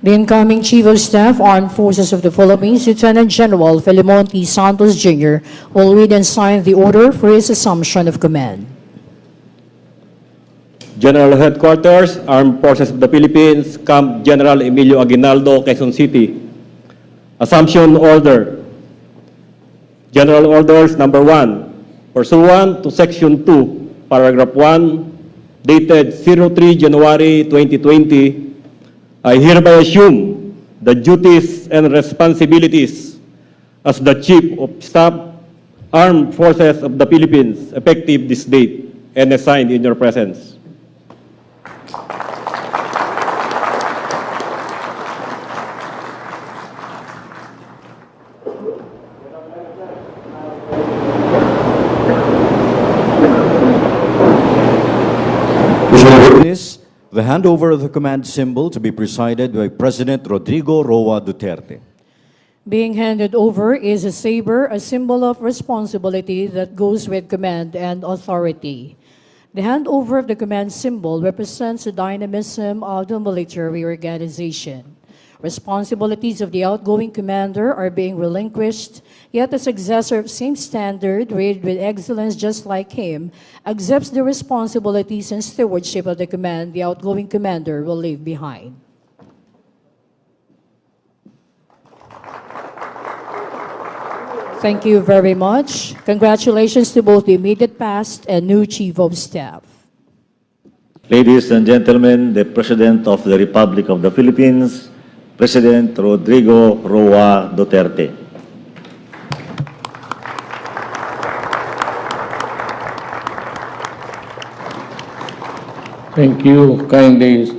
The incoming Chief of Staff, Armed Forces of the Philippines, Lieutenant General Filemon T. Santos Jr., will read and sign the order for his assumption of command. General Headquarters, Armed Forces of the Philippines, Camp General Emilio Aguinaldo, Quezon City. Assumption Order. General Orders Number 1. Pursuant to Section 2, Paragraph 1, dated 03 January 2020, I hereby assume the duties and responsibilities as the Chief of Staff, Armed Forces of the Philippines, effective this date, and assigned in your presence. The handover of the command symbol to be presided by President Rodrigo Duterte. Being handed over is a saber, a symbol of responsibility that goes with command and authority. The handover of the command symbol represents the dynamism of the military organization. Responsibilities of the outgoing commander are being relinquished, yet the successor of same standard, rated with excellence just like him, accepts the responsibilities and stewardship of the command the outgoing commander will leave behind. Thank you very much. Congratulations to both the immediate past and new Chief of Staff. Ladies and gentlemen, the President of the Republic of the Philippines, President Rodrigo Duterte. Thank you. Kindly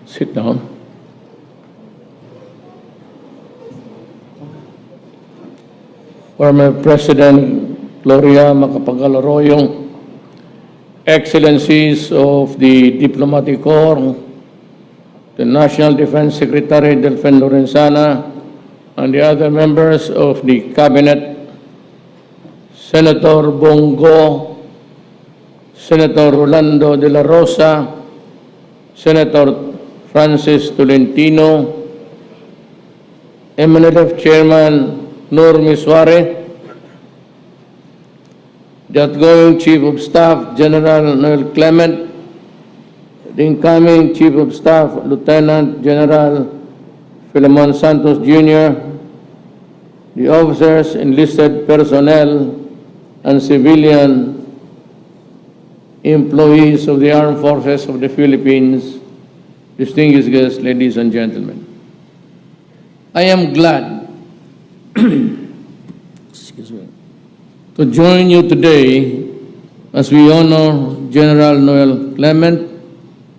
sit down. Former President Gloria Macapagal-Arroyo, Excellencies of the Diplomatic Corps, the National Defense Secretary Delfin Lorenzana, and the other members of the Cabinet, Senator Bongo, Senator Rolando de la Rosa, Senator Francis Tolentino, MNLF Chairman Nur Misware, the outgoing Chief of Staff General Noel Clement, the incoming Chief of Staff Lieutenant General Filemon Santos Jr., the officers, enlisted personnel, and civilian employees of the Armed Forces of the Philippines, distinguished guests, ladies and gentlemen. I am glad to join you today as we honor General Noel Clement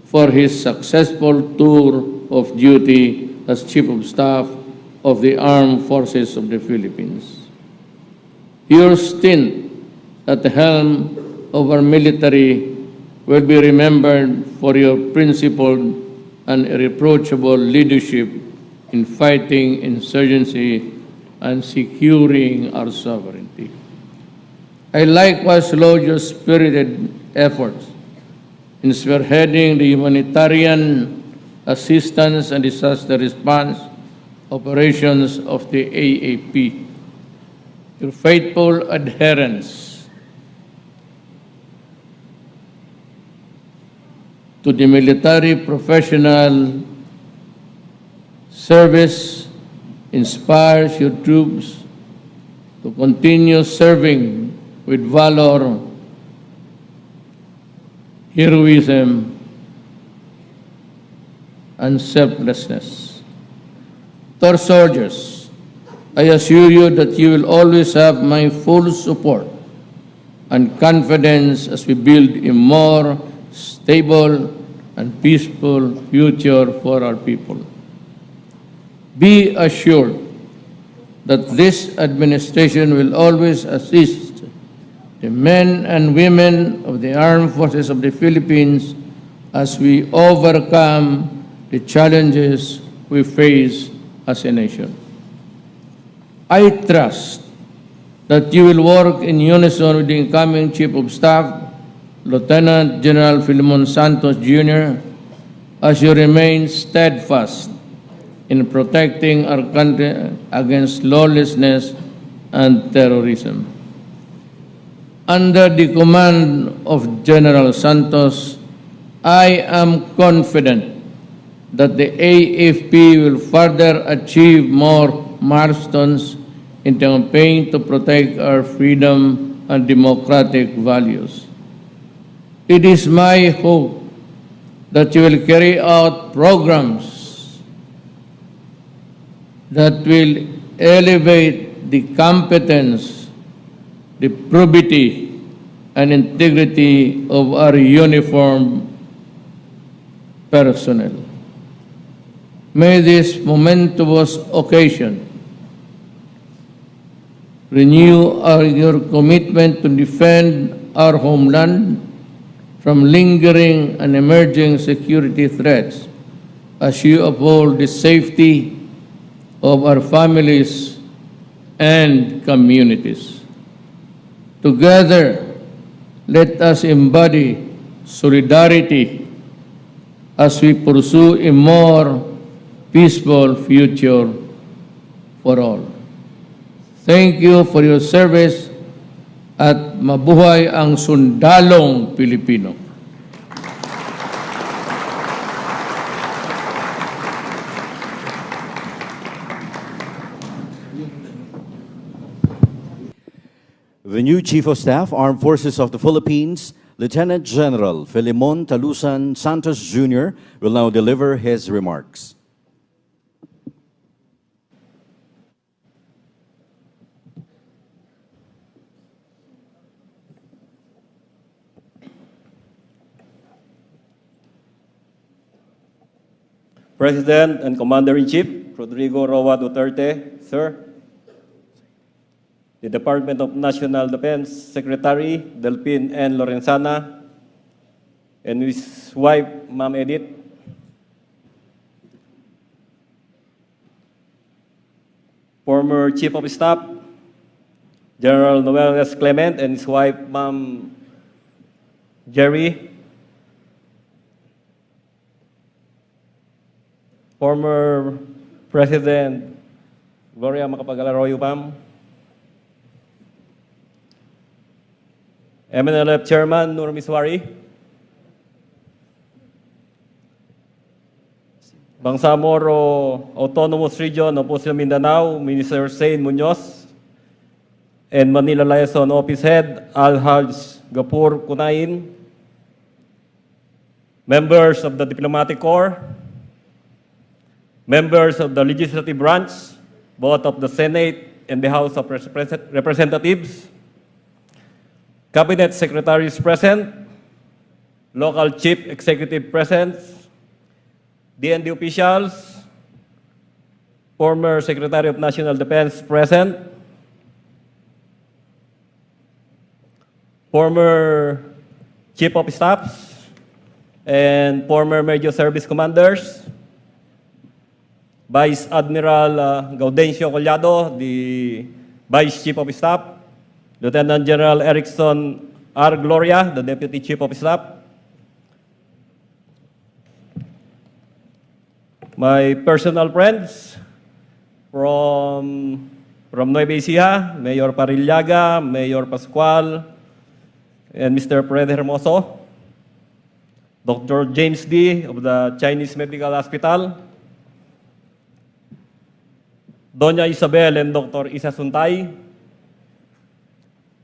for his successful tour of duty as Chief of Staff of the Armed Forces of the Philippines. Your stint at the helm of our military will be remembered for your principled and irreproachable leadership in fighting insurgency and securing our sovereignty. I likewise laud your spirited efforts in spearheading the humanitarian assistance and disaster response operations of the AAP. Your faithful adherence to the military professional service inspires your troops to continue serving with valor, heroism, and selflessness. To our soldiers, I assure you that you will always have my full support and confidence as we build a more stable and peaceful future for our people. Be assured that this administration will always assist the men and women of the Armed Forces of the Philippines as we overcome the challenges we face as a nation. I trust that you will work in unison with the incoming Chief of Staff, Lieutenant General Filemon Santos Jr., as you remain steadfast in protecting our country against lawlessness and terrorism. Under the command of General Santos, I am confident that the AFP will further achieve more milestones in the campaign to protect our freedom and democratic values. It is my hope that you will carry out programs that will elevate the competence, the probity, and integrity of our uniformed personnel. May this momentous occasion renew your commitment to defend our homeland from lingering and emerging security threats as you uphold the safety of our families and communities. Together, let us embody solidarity as we pursue a more peaceful future for all. Thank you for your service at mabuhay ang sundalong Pilipino. The new Chief of Staff, Armed Forces of the Philippines, Lieutenant General Filimon Talusan Santos Jr. will now deliver his remarks. President and Commander-in-Chief Rodrigo Roa Duterte, sir. The Department of National Defense Secretary Delphin N. Lorenzana, and his wife, Ma'am Edith. Former Chief of Staff General Noel S. Clement and his wife, Ma'am Jerry. Former President Gloria Macapagal-Arroyo, ma'am. MNLF Chairman Nur Miswari. Bangsamoro Autonomous Region of Muslim Mindanao, Minister Sain Munoz, and Manila Liaison Office Head Al-Haj Gapur Kunain, members of the Diplomatic Corps, members of the Legislative Branch, both of the Senate and the House of Representatives, Cabinet Secretaries present, local Chief Executive present, DND officials, former Secretary of National Defense present, former Chief of Staffs, and former Major Service Commanders, Vice Admiral Gaudencio Collado, the Vice Chief of Staff, Lieutenant General Erickson R. Gloria, the Deputy Chief of Staff, my personal friends from Nueva Ecija, Mayor Parillaga, Mayor Pascual, and Mr. Fred Hermoso, Dr. James D. of the Chinese Medical Hospital, Doña Isabel and Dr. Isa Suntay,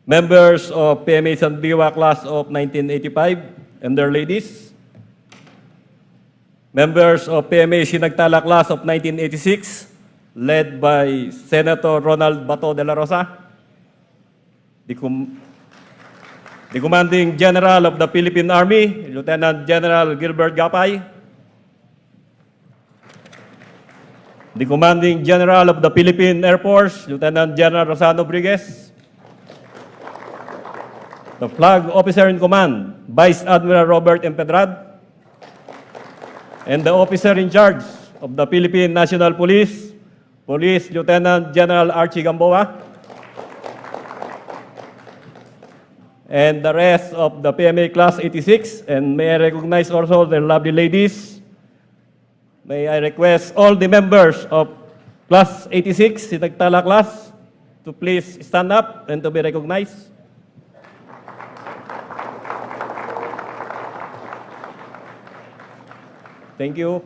members of PMA Sandiwa Class of 1985 and their ladies, members of PMA Sinagtala Class of 1986, led by Senator Ronald Bato de la Rosa, the Commanding General of the Philippine Army, Lieutenant General Gilbert Gapay, the Commanding General of the Philippine Air Force, Lieutenant General Rosano Brigues, the Flag Officer in Command, Vice Admiral Robert Empedrad, and the Officer in Charge of the Philippine National Police, Police Lieutenant General Archie Gamboa, and the rest of the PMA Class 86, and may I recognize also the lovely ladies, may I request all the members of Class 86, Sinagtala class, to please stand up and to be recognized. Thank you.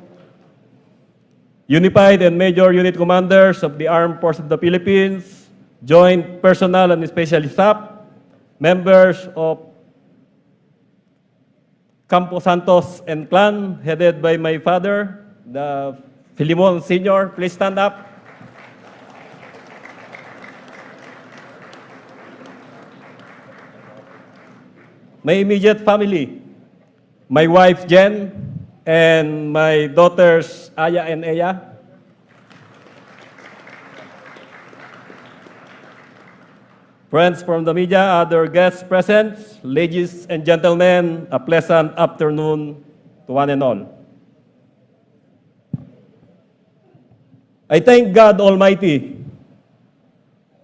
Unified and Major Unit Commanders of the Armed Forces of the Philippines, Joint Personnel and Special Staff, members of Campo Santos and Clan, headed by my father, the Filimon Sr., please stand up. My immediate family, my wife Jen, and my daughters Aya and Eya. Friends from the media, other guests present, ladies and gentlemen, a pleasant afternoon to one and all. I thank God Almighty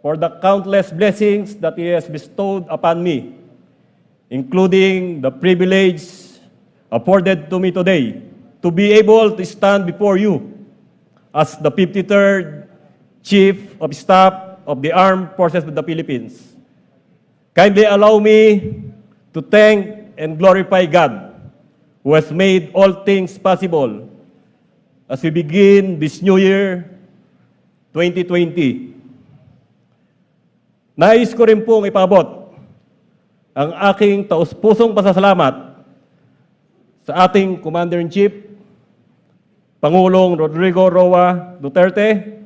for the countless blessings that He has bestowed upon me, including the privilege afforded to me today to be able to stand before you as the 53rd Chief of Staff of the Armed Forces of the Philippines. Kindly allow me to thank and glorify God, who has made all things possible as we begin this new year, 2020. Nais ko rin pong ipabot ang aking taus-pusong pasasalamat sa ating Commander-in-Chief, Pangulong Rodrigo Roa Duterte,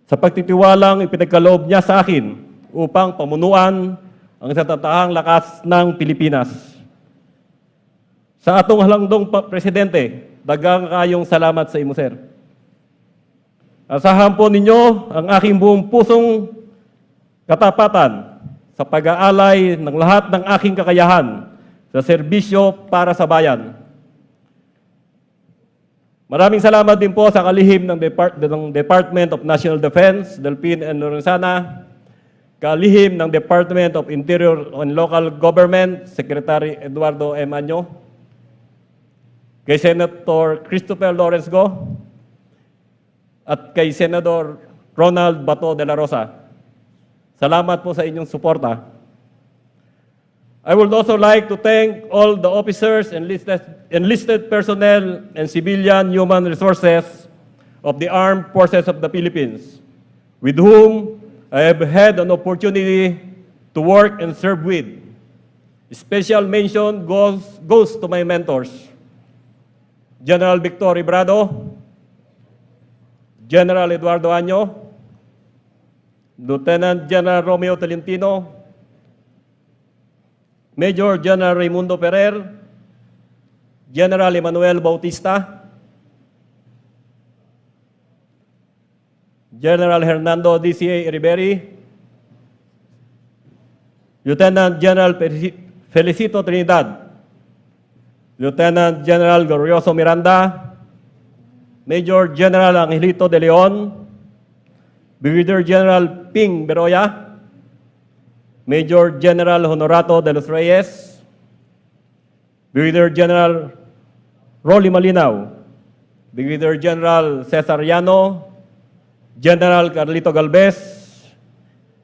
sa pagtitiwalang ipinagkaloob niya sa akin upang pamunuan ang natatahang lakas ng Pilipinas. Sa atong halangdong Presidente, daghang kayong salamat sa imo, sir. Asahan po ninyo ang aking buong pusong katapatan sa pag-aalay ng lahat ng aking kakayahan sa serbisyo para sa bayan. Maraming salamat din po sa kalihim ng Department of National Defense, Delpin and Lorenzana, kalihim ng Department of Interior and Local Government, Secretary Eduardo M. Año, kay Senator Christopher Lawrence Go, at kay Senador Ronald Bato de la Rosa. Salamat po sa inyong suporta. I would also like to thank all the officers, enlisted personnel, and civilian human resources of the Armed Forces of the Philippines, with whom I have had an opportunity to work and serve with. Special mention goes to my mentors, General Victor Ibrado, General Eduardo Año, Lieutenant General Romeo Tolentino, Major General Raimundo Ferrer, General Emmanuel Bautista, General Hernando D.C.A. Riberi, Lieutenant General Felicito Trinidad, Lieutenant General Glorioso Miranda, Major General Angelito de Leon, Brigadier General Ping Beroya, Major General Honorato de los Reyes, Brigadier General Rolly Malinaw, Brigadier General Cesar Llano, General Carlito Galvez,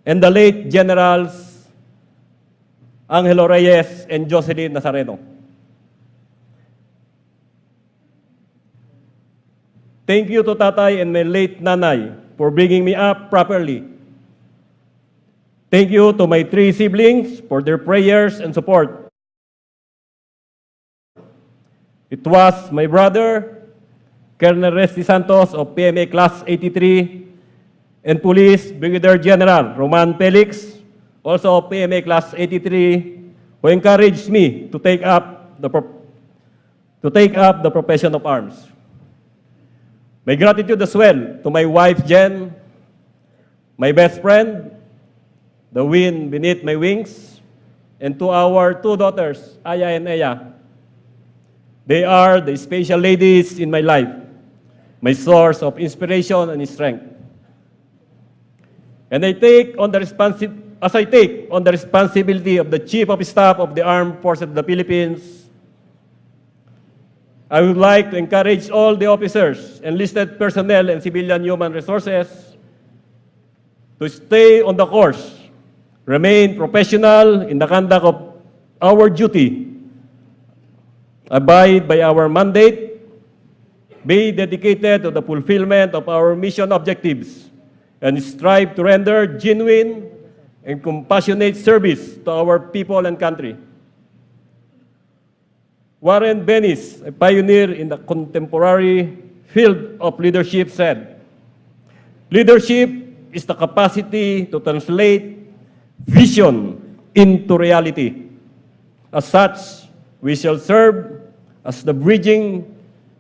and the late Generals Angelo Reyes and Jocelyn Nazareno. Thank you to Tatay and my late Nanay for bringing me up properly. Thank you to my 3 siblings for their prayers and support. It was my brother, Colonel Resty Santos of PMA Class 83, and Police Brigadier General Roman Felix, also of PMA Class 83, who encouraged me to take up the profession of arms. My gratitude as well to my wife Jen, my best friend, the wind beneath my wings, and to our 2 daughters, Aya and Eya. They are the special ladies in my life, my source of inspiration and strength. And as I take on the responsibility of the Chief of Staff of the Armed Forces of the Philippines, I would like to encourage all the officers, enlisted personnel, and civilian human resources to stay on the course, remain professional in the conduct of our duty, abide by our mandate, be dedicated to the fulfillment of our mission objectives, and strive to render genuine and compassionate service to our people and country. Warren Bennis, a pioneer in the contemporary field of leadership, said, "Leadership is the capacity to translate vision into reality. As such, we shall serve as the bridging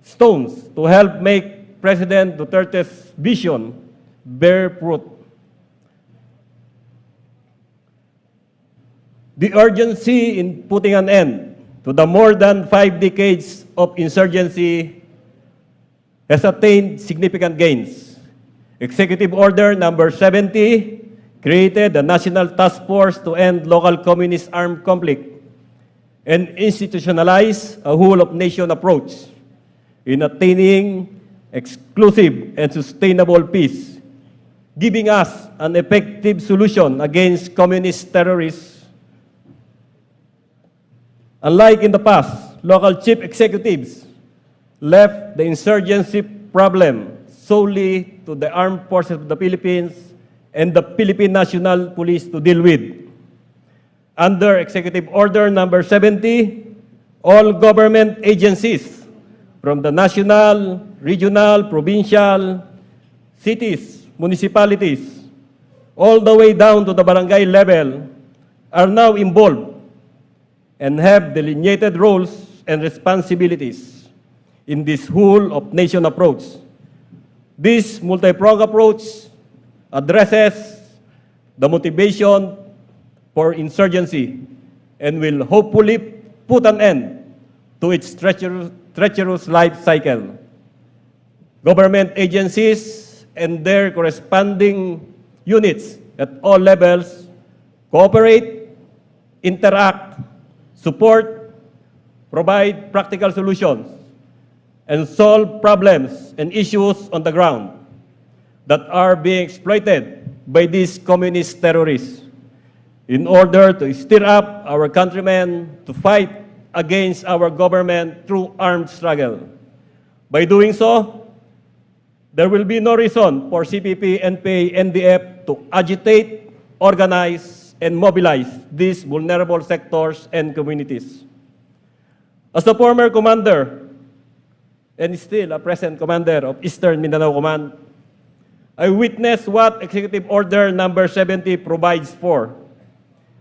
stones to help make President Duterte's vision bear fruit." The urgency in putting an end to the more than 5 decades of insurgency has attained significant gains. Executive Order Number 70 created the National Task Force to End Local Communist Armed Conflict and institutionalized a whole-of-nation approach in attaining exclusive and sustainable peace, giving us an effective solution against communist terrorists. Unlike in the past, local chief executives left the insurgency problem solely to the Armed Forces of the Philippines and the Philippine National Police to deal with. Under Executive Order Number 70, all government agencies from the national, regional, provincial, cities, municipalities, all the way down to the barangay level are now involved and have delineated roles and responsibilities in this whole-of-nation approach. This multi-pronged approach addresses the motivation for insurgency and will hopefully put an end to its treacherous life cycle. Government agencies and their corresponding units at all levels cooperate, interact, support, provide practical solutions, and solve problems and issues on the ground that are being exploited by these communist terrorists in order to stir up our countrymen to fight against our government through armed struggle. By doing so, there will be no reason for CPP, NPA, NDF to agitate, organize, and mobilize these vulnerable sectors and communities. As the former commander and still a present commander of Eastern Mindanao Command, I witnessed what Executive Order Number 70 provides for,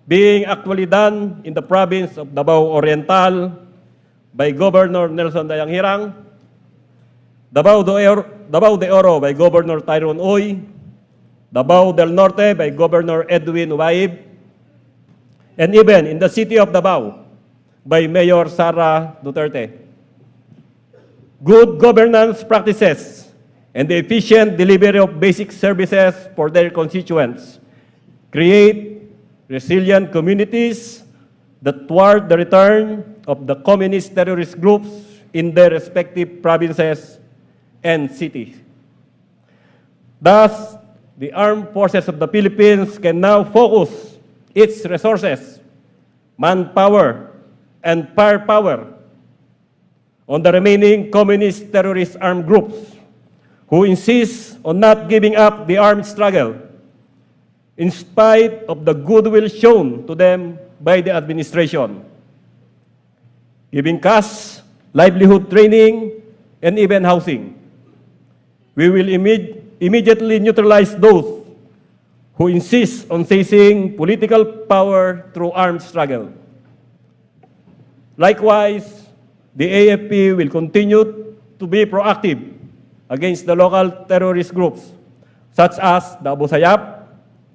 being actually done in the province of Davao Oriental by Governor Nelson Dayanghirang, Davao de Oro by Governor Tyrone Oy, Davao del Norte by Governor Edwin Ubaib, and even in the city of Davao by Mayor Sara Duterte. Good governance practices and the efficient delivery of basic services for their constituents create resilient communities that thwart the return of the communist terrorist groups in their respective provinces and cities. Thus, the armed forces of the Philippines can now focus its resources, manpower, and firepower on the remaining communist terrorist armed groups who insist on not giving up the armed struggle in spite of the goodwill shown to them by the administration, giving cash, livelihood training, and even housing. We will immediately neutralize those who insist on seizing political power through armed struggle. Likewise, the AFP will continue to be proactive against the local terrorist groups, such as the Abu Sayyaf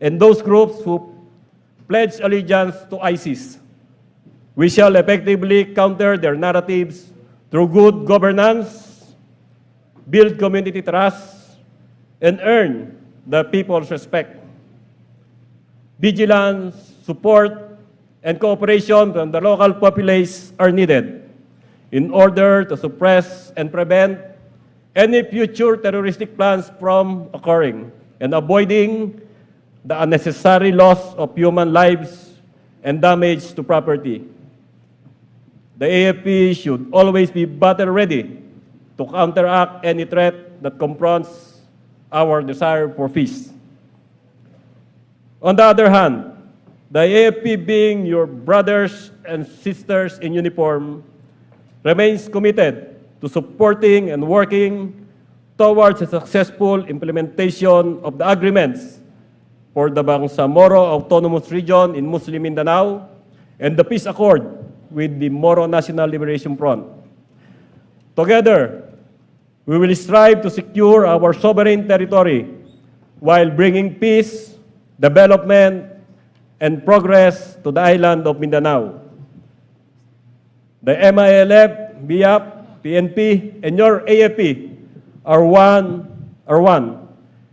and those groups who pledge allegiance to ISIS. We shall effectively counter their narratives through good governance, build community trust, and earn the people's respect. Vigilance, support, and cooperation from the local populace are needed in order to suppress and prevent any future terroristic plans from occurring and avoiding the unnecessary loss of human lives and damage to property. The AFP should always be battle ready to counteract any threat that confronts our desire for peace. On the other hand, the AFP, being your brothers and sisters in uniform, remains committed to supporting and working towards a successful implementation of the agreements for the Bangsamoro Autonomous Region in Muslim Mindanao and the peace accord with the Moro National Liberation Front. Together, we will strive to secure our sovereign territory while bringing peace, development, and progress to the island of Mindanao. The MILF, BIAP, PNP, and your AFP are one,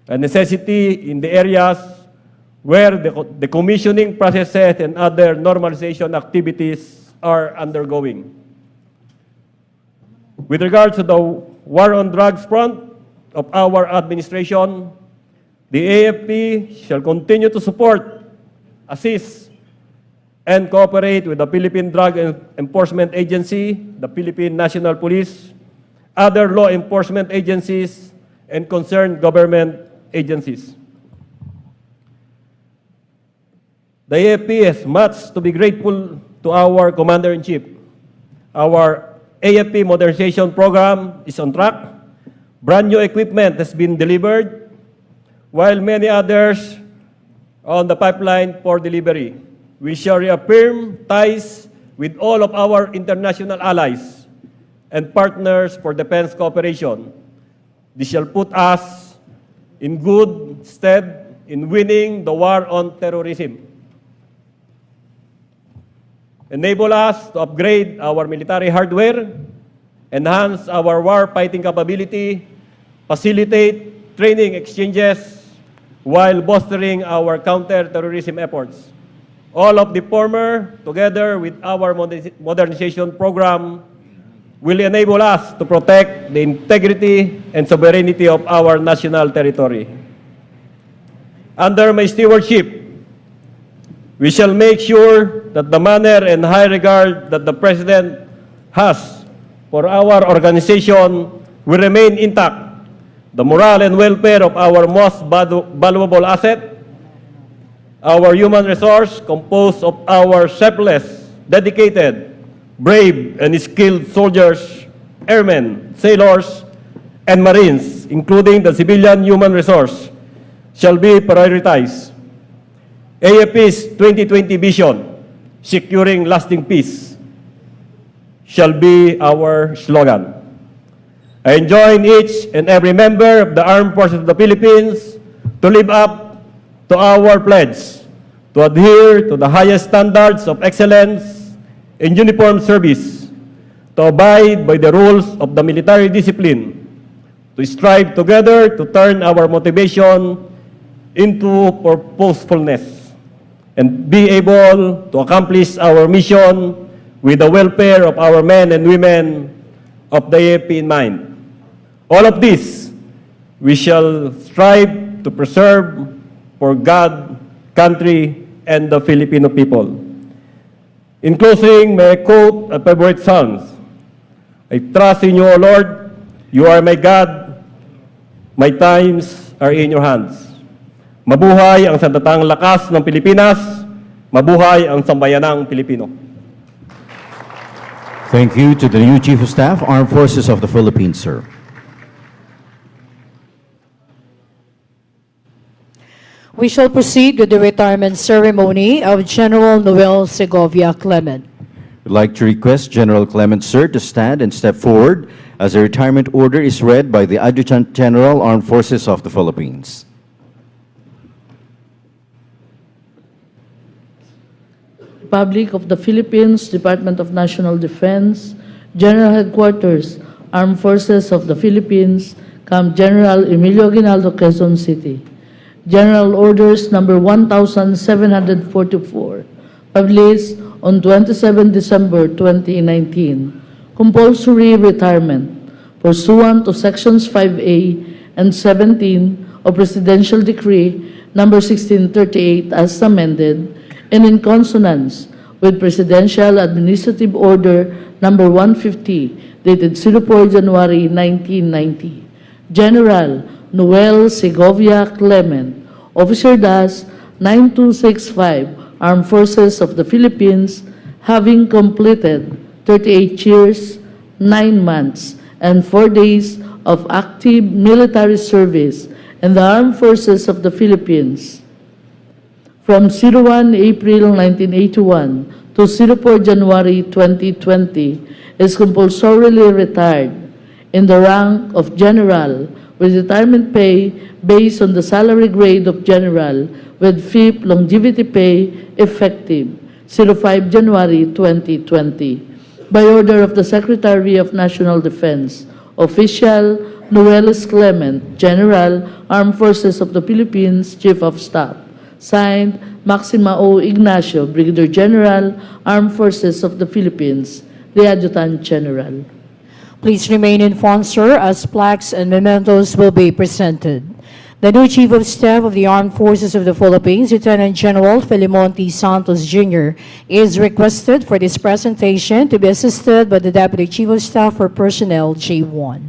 a necessity in the areas where the commissioning processes and other normalization activities are undergoing. With regard to the war on drugs front of our administration, the AFP shall continue to support, assist, and cooperate with the Philippine Drug Enforcement Agency, the Philippine National Police, other law enforcement agencies, and concerned government agencies. The AFP has much to be grateful to our Commander-in-Chief. Our AFP modernization program is on track. Brand new equipment has been delivered, while many others are on the pipeline for delivery. We shall reaffirm ties with all of our international allies and partners for defense cooperation. This shall put us in good stead in winning the war on terrorism. Enable us to upgrade our military hardware, enhance our war-fighting capability, facilitate training exchanges, while bolstering our counter-terrorism efforts. All of the former, together with our modernization program, will enable us to protect the integrity and sovereignty of our national territory. Under my stewardship, we shall make sure that the manner and high regard that the President has for our organization will remain intact. The morale and welfare of our most valuable asset, our human resource composed of our selfless, dedicated, brave, and skilled soldiers, airmen, sailors, and marines, including the civilian human resource, shall be prioritized. AFP's 2020 vision, securing lasting peace, shall be our slogan. I enjoin each and every member of the Armed Forces of the Philippines to live up to our pledge to adhere to the highest standards of excellence in uniform service, to abide by the rules of the military discipline, to strive together to turn our motivation into purposefulness, and be able to accomplish our mission with the welfare of our men and women of the AFP in mind. All of this we shall strive to preserve for God, country, and the Filipino people. In closing, may I quote a favorite psalm. I trust in you, O Lord. You are my God. My times are in your hands. Mabuhay ang sandatang lakas ng Pilipinas. Mabuhay ang sambayanang Pilipino. Thank you to the new Chief of Staff, Armed Forces of the Philippines, sir. We shall proceed with the retirement ceremony of General Noel Segovia Clement. I'd like to request General Clement, sir, to stand and step forward as the retirement order is read by the Adjutant General, Armed Forces of the Philippines. Republic of the Philippines, Department of National Defense, General Headquarters, Armed Forces of the Philippines, Camp General Emilio Aguinaldo, Quezon City. General Orders Number 1744, published on 27 December 2019, compulsory retirement pursuant to Sections 5A and 17 of Presidential Decree Number 1638 as amended and in consonance with Presidential Administrative Order Number 150 dated 04 January 1990. General Noel Segovia Clement, Officer DAS 9265, Armed Forces of the Philippines, having completed 38 years, 9 months, and 4 days of active military service in the Armed Forces of the Philippines from 01 April 1981 to 04 January 2020 is compulsorily retired in the rank of General with retirement pay based on the salary grade of General with fifth longevity pay effective 05 January 2020. By order of the Secretary of National Defense, Official Noelis Clement, General, Armed Forces of the Philippines, Chief of Staff. Signed, Maxima O. Ignacio, Brigadier General, Armed Forces of the Philippines, the Adjutant General. Please remain in front, sir, as plaques and mementos will be presented. The new Chief of Staff of the Armed Forces of the Philippines, Lieutenant General Filimon T. Santos Jr., is requested for this presentation to be assisted by the Deputy Chief of Staff for Personnel, J1.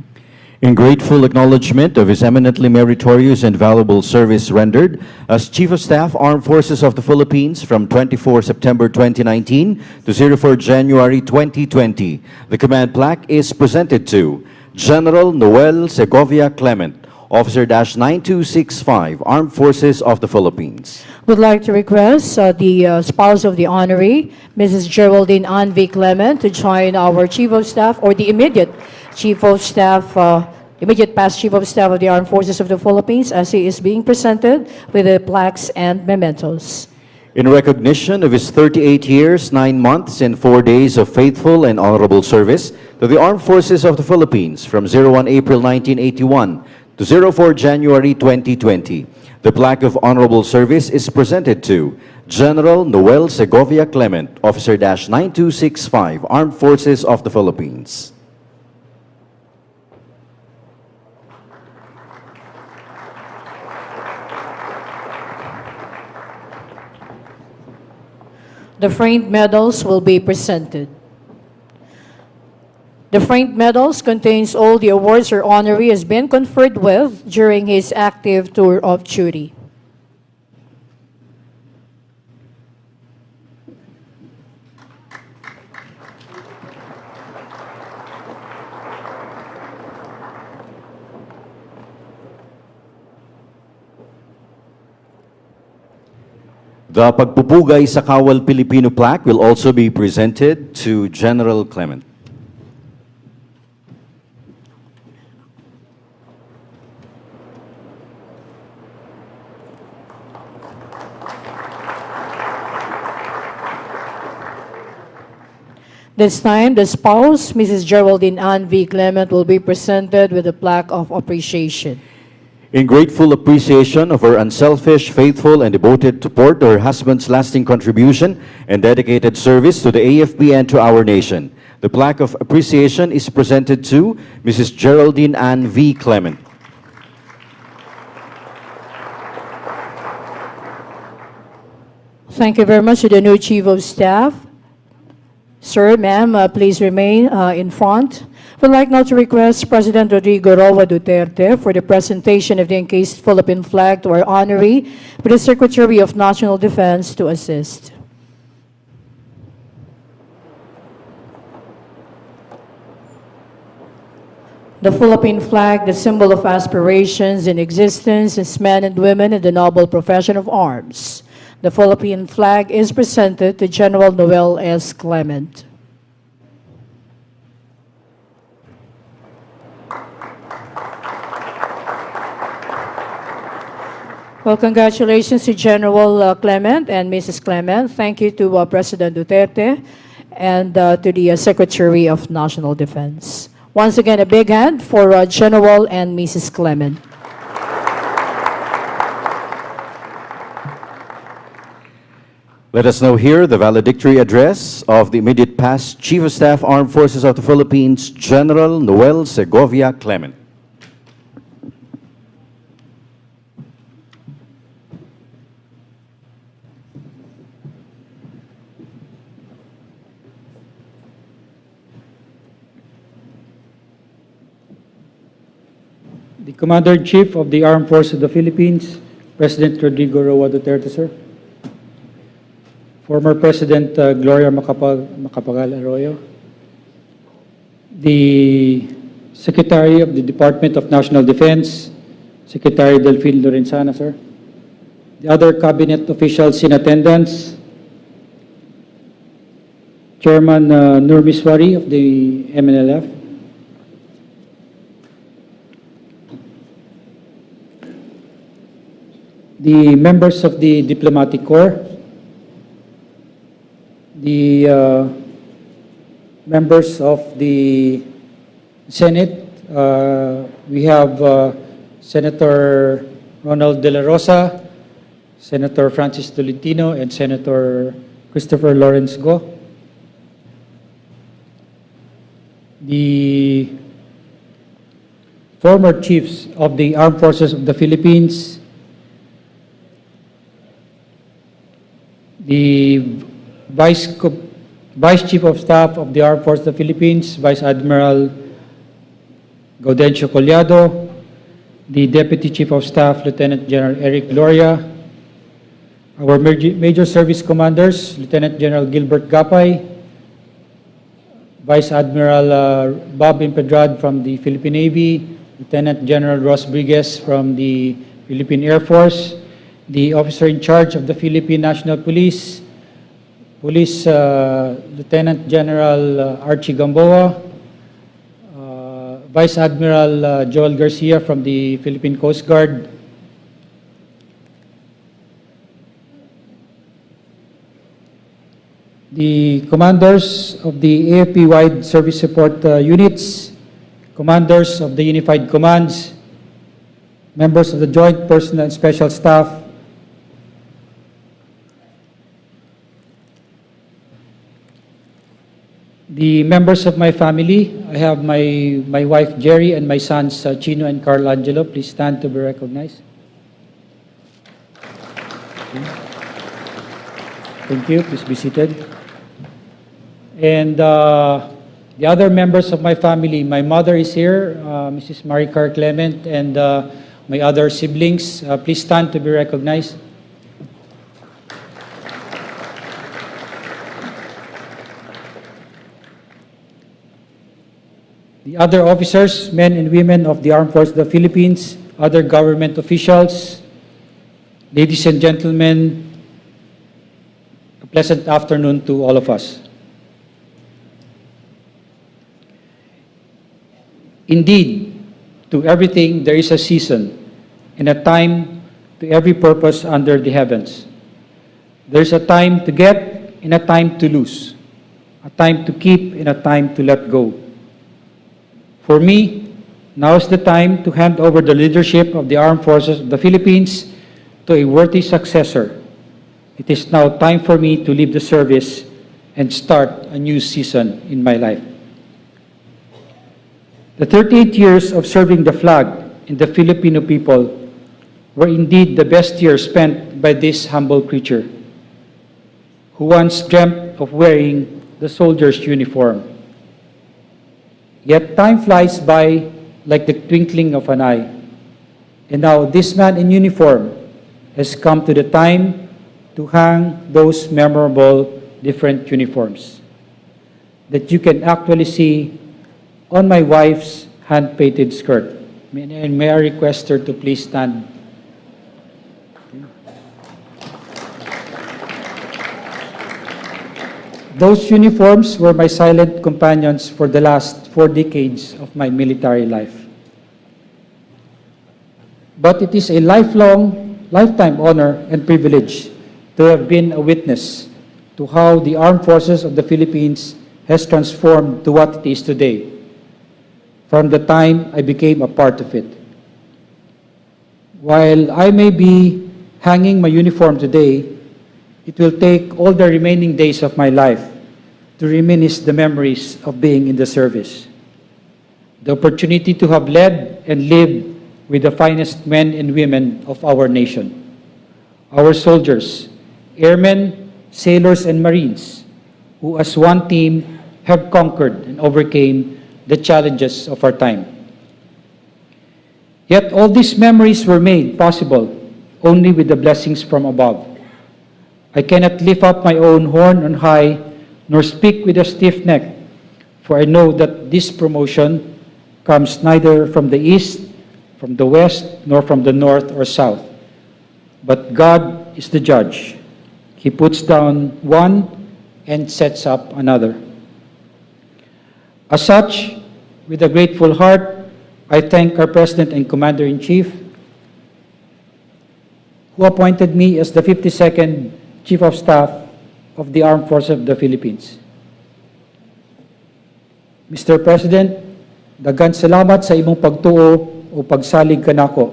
In grateful acknowledgement of his eminently meritorious and valuable service rendered as Chief of Staff, Armed Forces of the Philippines from 24 September 2019 to 04 January 2020, the command plaque is presented to General Noel Segovia Clement, Officer -9265, Armed Forces of the Philippines. Would like to request the spouse of the honoree, Mrs. Geraldine Ann V. Clement, to join our Chief of Staff, or the immediate Chief of Staff, immediate past Chief of Staff of the Armed Forces of the Philippines, as he is being presented with the plaques and mementos. In recognition of his 38 years, 9 months, and 4 days of faithful and honorable service to the Armed Forces of the Philippines from 01 April 1981 to 04 January 2020, the plaque of honorable service is presented to General Noel Segovia Clement, Officer -9265, Armed Forces of the Philippines. The framed medals will be presented. The framed medals contains all the awards or honoree has been conferred with during his active tour of duty. The Pagpupugay sa Kawal Pilipino plaque will also be presented to General Clement. This time, the spouse, Mrs. Geraldine Ann V. Clement, will be presented with a plaque of appreciation. In grateful appreciation of her unselfish, faithful, and devoted support to her husband's lasting contribution and dedicated service to the AFP and to our nation, the plaque of appreciation is presented to Mrs. Geraldine Ann V. Clement. Thank you very much to the new Chief of Staff. Sir, ma'am, please remain in front. We'd like now to request President Rodrigo Duterte for the presentation of the encased Philippine flag to our honoree, with the Secretary of National Defense to assist. The Philippine flag, the symbol of aspirations and existence as men and women in the noble profession of arms. The Philippine flag is presented to General Noel S. Clement. Well, congratulations to General Clement and Mrs. Clement. Thank you to President Duterte and to the Secretary of National Defense. Once again, a big hand for General and Mrs. Clement. Let us now hear the valedictory address of the immediate past Chief of Staff, Armed Forces of the Philippines, General Noel Segovia Clement. The Commander-in-Chief of the Armed Forces of the Philippines, President Rodrigo Duterte, sir. Former President Gloria Macapagal Arroyo. The Secretary of the Department of National Defense, Secretary Delphine Lorenzana, sir. The other cabinet officials in attendance, Chairman Nur Miswari of the MNLF, the members of the Diplomatic Corps, the members of the Senate. We have Senator Ronald De La Rosa, Senator Francis Tolentino, and Senator Christopher Lawrence Go. The former chiefs of the Armed Forces of the Philippines, the Vice Chief of Staff of the Armed Forces of the Philippines, Vice Admiral Gaudencio Collado, the Deputy Chief of Staff, Lieutenant General Eric Gloria, our Major Service Commanders, Lieutenant General Gilbert Gapay, Vice Admiral Bob Impedrad from the Philippine Navy, Lieutenant General Ross Brigues from the Philippine Air Force, the officer in charge of the Philippine National Police, Lieutenant General Archie Gamboa, Vice Admiral Joel Garcia from the Philippine Coast Guard, the commanders of the AFP-wide service support units, commanders of the Unified Commands, members of the Joint Personnel and Special Staff, the members of my family. I have my wife Jerry and my sons Chino and Carl Angelo. Please stand to be recognized. Thank you. Please be seated. And the other members of my family, my mother is here, Mrs. Maricar Clement, and my other siblings. Please stand to be recognized. The other officers, men and women of the Armed Forces of the Philippines, other government officials, ladies and gentlemen, a pleasant afternoon to all of us. Indeed, to everything there is a season and a time to every purpose under the heavens. There is a time to get and a time to lose, a time to keep and a time to let go. For me, now is the time to hand over the leadership of the Armed Forces of the Philippines to a worthy successor. It is now time for me to leave the service and start a new season in my life. The 38 years of serving the flag and the Filipino people were indeed the best years spent by this humble creature, who once dreamt of wearing the soldier's uniform. Yet time flies by like the twinkling of an eye, and now this man in uniform has come to the time to hang those memorable different uniforms that you can actually see on my wife's hand-painted skirt. And may I request her to please stand. Those uniforms were my silent companions for the last 4 decades of my military life. But it is a lifetime honor and privilege to have been a witness to how the Armed Forces of the Philippines has transformed to what it is today, from the time I became a part of it. While I may be hanging my uniform today, it will take all the remaining days of my life to reminisce the memories of being in the service. The opportunity to have led and lived with the finest men and women of our nation. Our soldiers, airmen, sailors, and Marines, who as one team have conquered and overcame the challenges of our time. Yet all these memories were made possible only with the blessings from above. I cannot lift up my own horn on high, nor speak with a stiff neck, for I know that this promotion comes neither from the east, from the west, nor from the north or south. But God is the judge. He puts down one and sets up another. As such, with a grateful heart, I thank our President and Commander-in-Chief, who appointed me as the 52nd Chief of Staff of the Armed Forces of the Philippines. Mr. President, daghang salamat sa imong pagtuo o pagsalig kanako.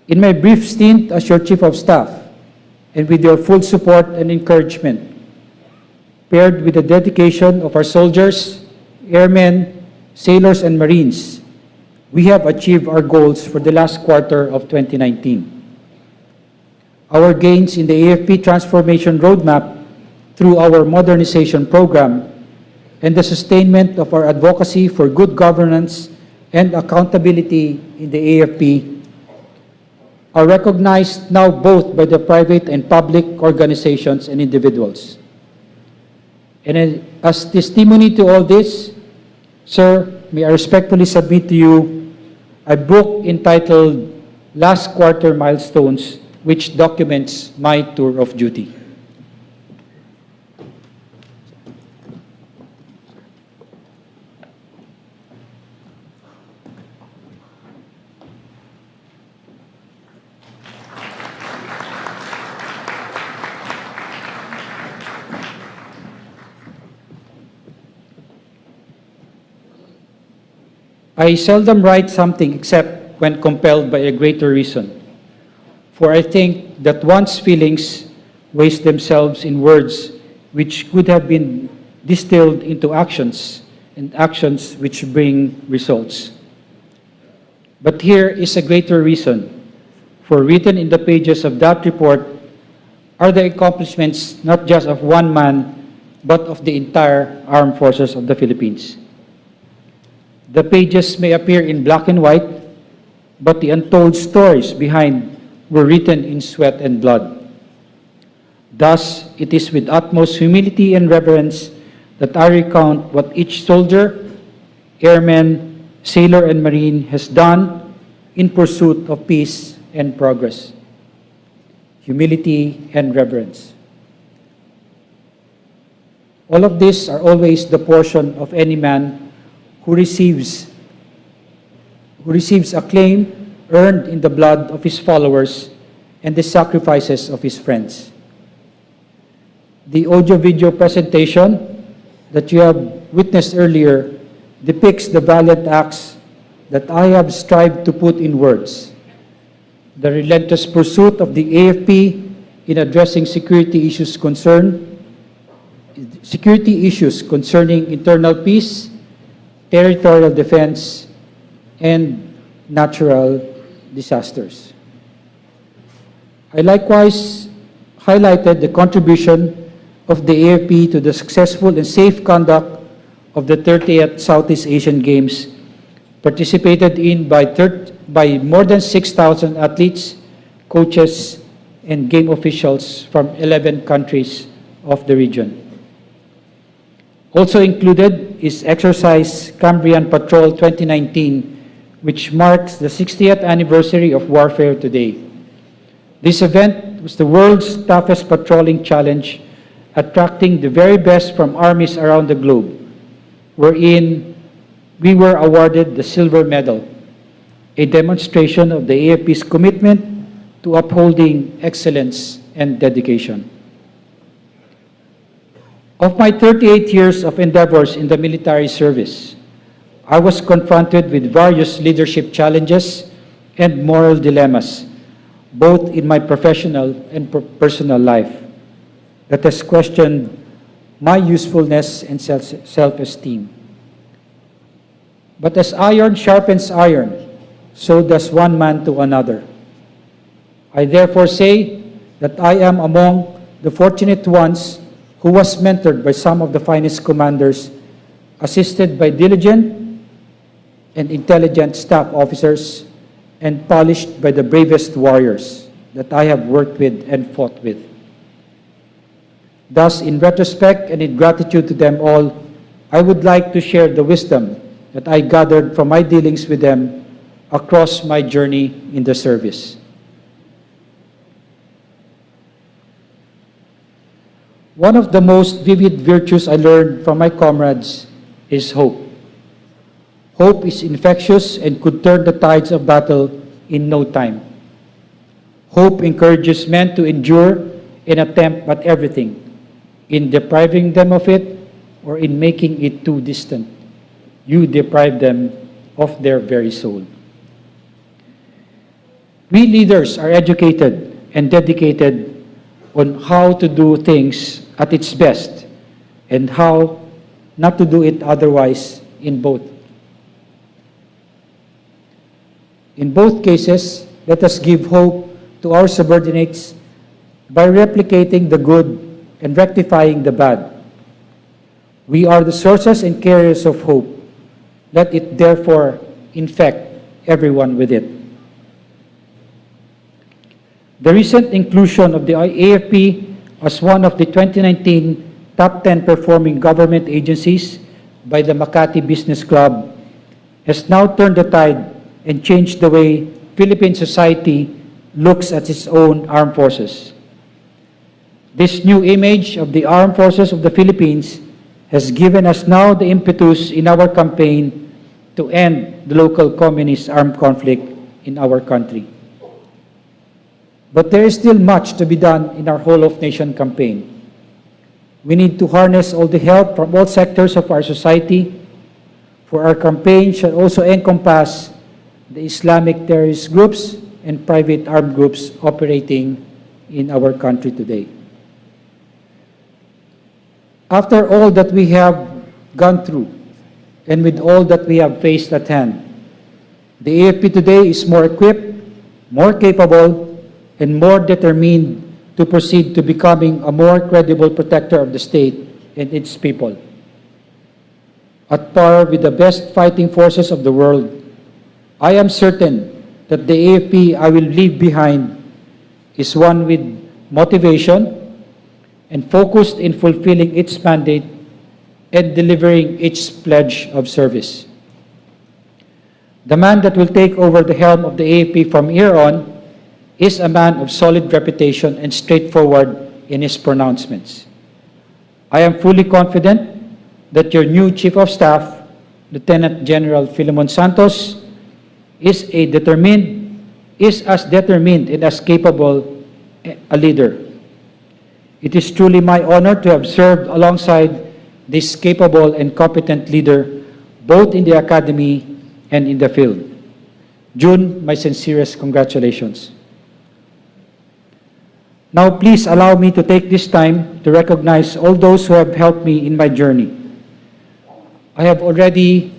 In my brief stint as your Chief of Staff, and with your full support and encouragement, paired with the dedication of our soldiers, airmen, sailors, and Marines, we have achieved our goals for the last quarter of 2019. Our gains in the AFP transformation roadmap through our modernization program and the sustainment of our advocacy for good governance and accountability in the AFP are recognized now both by the private and public organizations and individuals. And as testimony to all this, sir, may I respectfully submit to you a book entitled Last Quarter Milestones, which documents my tour of duty. I seldom write something except when compelled by a greater reason, for I think that one's feelings waste themselves in words which could have been distilled into actions, and actions which bring results. But here is a greater reason, for written in the pages of that report are the accomplishments not just of one man, but of the entire Armed Forces of the Philippines. The pages may appear in black and white, but the untold stories behind were written in sweat and blood. Thus, it is with utmost humility and reverence that I recount what each soldier, airman, sailor, and marine has done in pursuit of peace and progress. Humility and reverence. All of these are always the portion of any man who receives acclaim earned in the blood of his followers and the sacrifices of his friends. The audio-video presentation that you have witnessed earlier depicts the valiant acts that I have strived to put in words. The relentless pursuit of the AFP in addressing security issues concerning internal peace, territorial defense, and natural disasters. I likewise highlighted the contribution of the AFP to the successful and safe conduct of the 30th Southeast Asian Games, participated in by more than 6,000 athletes, coaches, and game officials from 11 countries of the region. Also included is Exercise Cambrian Patrol 2019, which marks the 60th anniversary of warfare today. This event was the world's toughest patrolling challenge, attracting the very best from armies around the globe, wherein we were awarded the silver medal, a demonstration of the AFP's commitment to upholding excellence and dedication. Of my 38 years of endeavors in the military service, I was confronted with various leadership challenges and moral dilemmas, both in my professional and personal life, that has questioned my usefulness and self-esteem. But as iron sharpens iron, so does one man to another. I therefore say that I am among the fortunate ones who was mentored by some of the finest commanders, assisted by diligent and intelligent staff officers, and polished by the bravest warriors that I have worked with and fought with. Thus, in retrospect and in gratitude to them all, I would like to share the wisdom that I gathered from my dealings with them across my journey in the service. One of the most vivid virtues I learned from my comrades is hope. Hope is infectious and could turn the tides of battle in no time. Hope encourages men to endure and attempt at everything, in depriving them of it or in making it too distant. You deprive them of their very soul. We leaders are educated and dedicated on how to do things at its best and how not to do it otherwise in both. In both cases, let us give hope to our subordinates by replicating the good and rectifying the bad. We are the sources and carriers of hope. Let it therefore infect everyone with it. The recent inclusion of the AFP as one of the 2019 top 10 performing government agencies by the Makati Business Club has now turned the tide and changed the way Philippine society looks at its own armed forces. This new image of the armed forces of the Philippines has given us now the impetus in our campaign to end the local communist armed conflict in our country. But there is still much to be done in our whole of nation campaign. We need to harness all the help from all sectors of our society, for our campaign shall also encompass the Islamic terrorist groups and private armed groups operating in our country today. After all that we have gone through, and with all that we have faced at hand, the AFP today is more equipped, more capable, and more determined to proceed to becoming a more credible protector of the state and its people. At par with the best fighting forces of the world, I am certain that the AFP I will leave behind is one with motivation and focused in fulfilling its mandate and delivering its pledge of service. The man that will take over the helm of the AFP from here on is a man of solid reputation and straightforward in his pronouncements. I am fully confident that your new Chief of Staff, Lieutenant General Filemon Santos, is as determined and as capable a leader. It is truly my honor to have served alongside this capable and competent leader, both in the academy and in the field. June, my sincerest congratulations. Now, please allow me to take this time to recognize all those who have helped me in my journey. I have already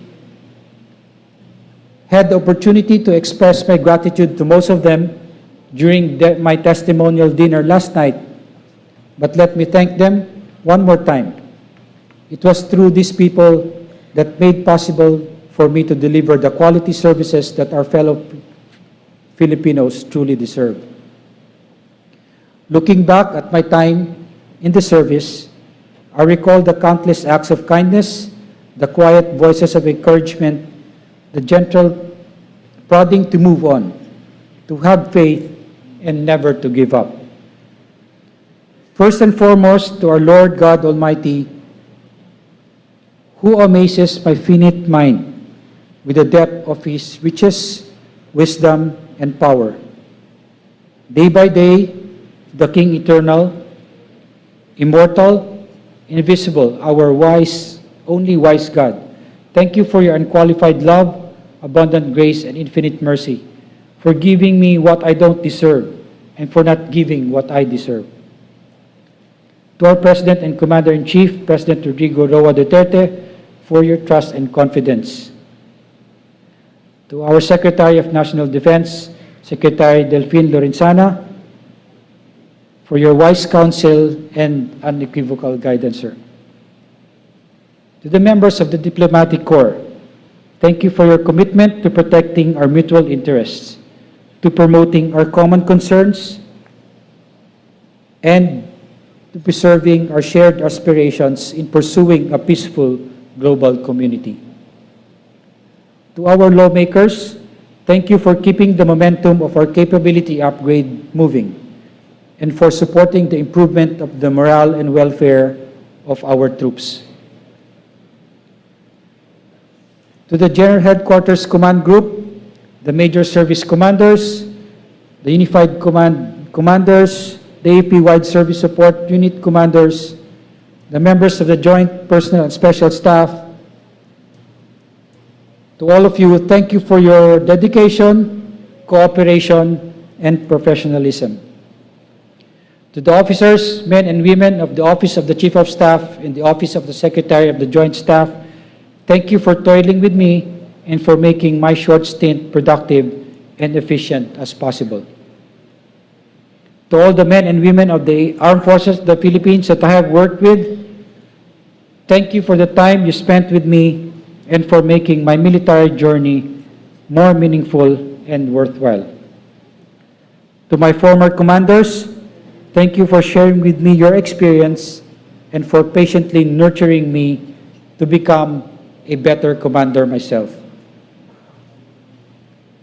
had the opportunity to express my gratitude to most of them during my testimonial dinner last night, but let me thank them one more time. It was through these people that made possible for me to deliver the quality services that our fellow Filipinos truly deserve. Looking back at my time in the service, I recall the countless acts of kindness, the quiet voices of encouragement, the gentle prodding to move on, to have faith, and never to give up. First and foremost, to our Lord God Almighty, who amazes my finite mind with the depth of His riches, wisdom, and power. Day by day, the King eternal, immortal, invisible, our wise, only wise God, thank you for your unqualified love, abundant grace, and infinite mercy, for giving me what I don't deserve, and for not giving what I deserve. To our President and Commander-in-Chief, President Rodrigo Roa Duterte, for your trust and confidence. To our Secretary of National Defense, Secretary Delphine Lorenzana, for your wise counsel and unequivocal guidance, sir. To the members of the Diplomatic Corps, thank you for your commitment to protecting our mutual interests, to promoting our common concerns, and to preserving our shared aspirations in pursuing a peaceful global community. To our lawmakers, thank you for keeping the momentum of our capability upgrade moving and for supporting the improvement of the morale and welfare of our troops. To the General Headquarters Command Group, the Major Service Commanders, the Unified Command Commanders, the AP-wide Service Support Unit Commanders, the members of the Joint Personnel and Special Staff, to all of you, thank you for your dedication, cooperation, and professionalism. To the officers, men and women of the Office of the Chief of Staff and the Office of the Secretary of the Joint Staff, thank you for toiling with me and for making my short stint productive and efficient as possible. To all the men and women of the Armed Forces of the Philippines that I have worked with, thank you for the time you spent with me and for making my military journey more meaningful and worthwhile. To my former commanders, thank you for sharing with me your experience and for patiently nurturing me to become a better commander myself.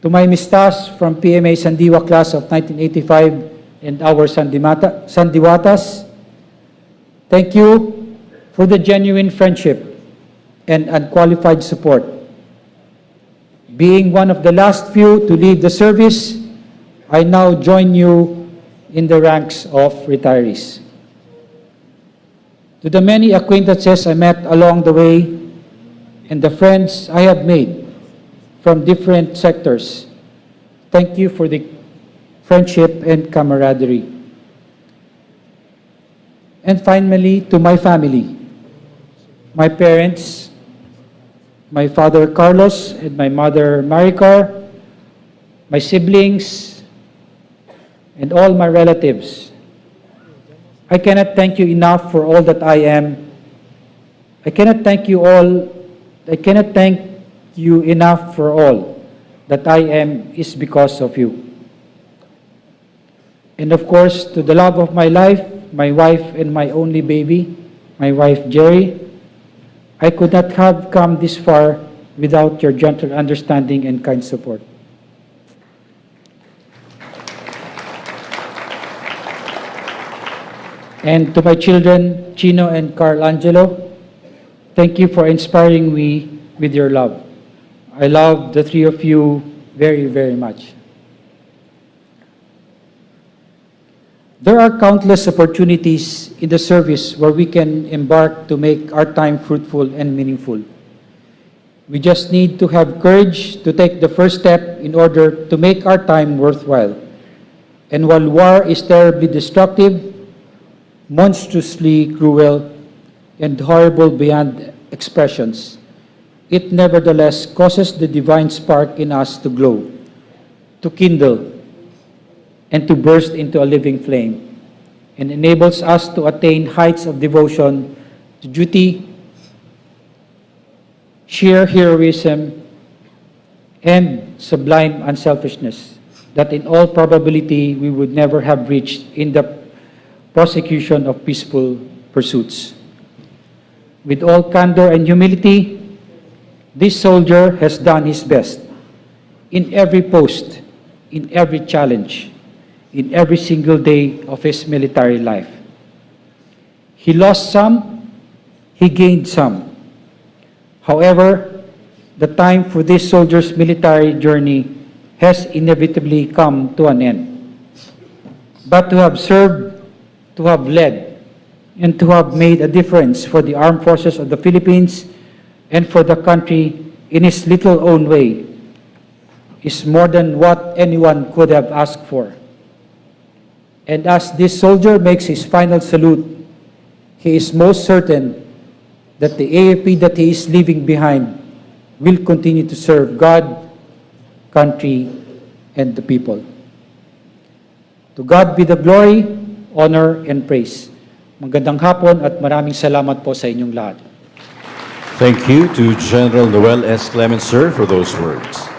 To my mistas from PMA Sandiwa class of 1985 and our Sandiwatas, thank you for the genuine friendship and unqualified support. Being one of the last few to leave the service, I now join you in the ranks of retirees. To the many acquaintances I met along the way and the friends I have made from different sectors, thank you for the friendship and camaraderie. And finally, to my family, my parents, my father Carlos and my mother Maricar, my siblings, and all my relatives. I cannot thank you enough for all that I am. I cannot thank you enough for all that I am is because of you. And of course, to the love of my life, my wife and my only baby, my wife Jerry, I could not have come this far without your gentle understanding and kind support. And to my children, Chino and Carl Angelo, thank you for inspiring me with your love. I love the three of you very, very much. There are countless opportunities in the service where we can embark to make our time fruitful and meaningful. We just need to have courage to take the first step in order to make our time worthwhile. And while war is terribly destructive, monstrously cruel, and horrible beyond expressions, it nevertheless causes the divine spark in us to glow, to kindle, and to burst into a living flame, and enables us to attain heights of devotion to duty, sheer heroism, and sublime unselfishness that in all probability we would never have reached in the prosecution of peaceful pursuits. With all candor and humility, this soldier has done his best in every post, in every challenge, in every single day of his military life. He lost some, he gained some. However, the time for this soldier's military journey has inevitably come to an end. But to have served, to have led, and to have made a difference for the armed forces of the Philippines and for the country in his little own way is more than what anyone could have asked for. And as this soldier makes his final salute, he is most certain that the AFP that he is leaving behind will continue to serve God, country, and the people. To God be the glory, honor, and praise. Magandang hapon at maraming salamat po sa inyong lahat. Thank you to General Noel S. Clements, sir, for those words.